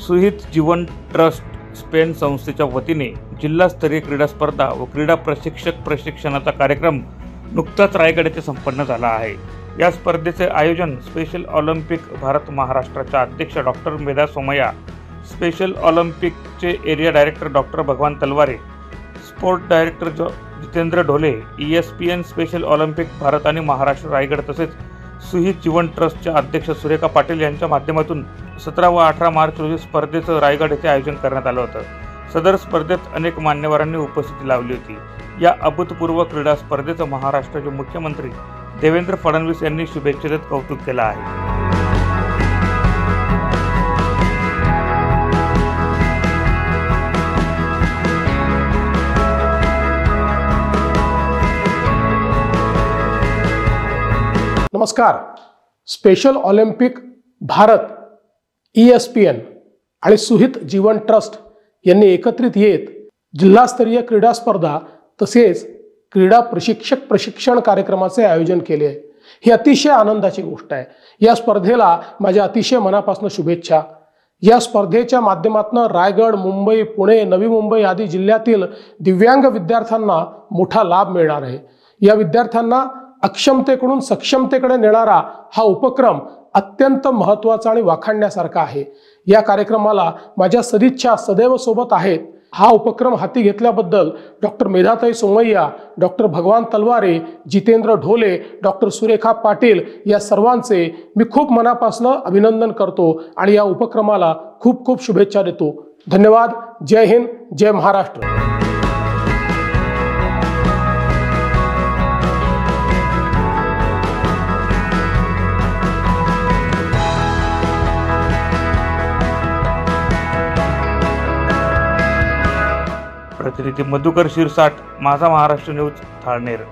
सुहित जीवन trust Spain संस्थेच्या वतीने जिल्हास्तरीय क्रीडा स्पर्धा व क्रीडा प्रशिक्षक प्रशिक्षणाचा कार्यक्रम नुकताच रायगड येथे संपन्न झाला आहे। या स्पर्धेचे आयोजन स्पेशल ऑलिम्पिक भारत महाराष्ट्राच्या अध्यक्ष डॉक्टर मेधा सोमय्या, स्पेशल ऑलिम्पिकचे area director doctor Bhagwan Talware, sport director Jitendra Dhole, ESPN special Olympic Bharat आणि महाराष्ट्र रायगड तसेच सुहित जीवन ट्रस्टच्या अध्यक्ष सुरेखा पाटील यांच्या माध्यमातून 17 व 18 मार्च रोजी स्पर्धेचं रायगड येथे आयोजन करण्यात आलं होतं। सदर स्पर्धेत अनेक मान्यवरांनी उपस्थिती लावली होती। या अभूतपूर्व क्रीडा स्पर्धेचं महाराष्ट्राचे मुख्यमंत्री देवेंद्र फडणवीस यांनी शुभेच्छा देत कौतुक केलं आहे। नमस्कार। स्पेशल ऑलिम्पिक भारत, ESPN आणि सुहित जीवन ट्रस्ट यांनी एकत्रित येत जिल्हास्तरीय क्रीडा स्पर्धा तसेच क्रीडा प्रशिक्षक प्रशिक्षण कार्यक्रमाचे आयोजन केले आहे। ही अतिशय आनंदाची गोष्ट आहे। या स्पर्धेला माझ्या अतिशय मनापासून शुभेच्छा। या स्पर्धेच्या माध्यमातून रायगड, मुंबई, पुणे, नवी मुंबई आदी जिल्ह्यातील दिव्यांग विद्यार्थ्यांना मोठा लाभ मिळणार आहे। या विद्यार्थ्यांना अक्षमतेकडून सक्षमतेकडे नेणारा हा उपक्रम अत्यंत महत्त्वाचा आणि वाखाणण्यासारखा आहे। या कार्यक्रमाला माझ्या सदिच्छा सदैव सोबत आहेत। हा उपक्रम हाती घेतल्याबद्दल डॉक्टर मेधाताई सोमय्या, डॉक्टर भगवान तलवारे, जितेंद्र ढोले, डॉक्टर सुरेखा पाटील या सर्वांचे मी खूप मनापासून अभिनंदन करतो आणि या उपक्रमाला खूप खूप शुभेच्छा देतो। धन्यवाद। जय हिंद, जय महाराष्ट्र। प्रतिनिधी मधुकर शिरसाट, माझा महाराष्ट्र न्यूज, थाळनेर।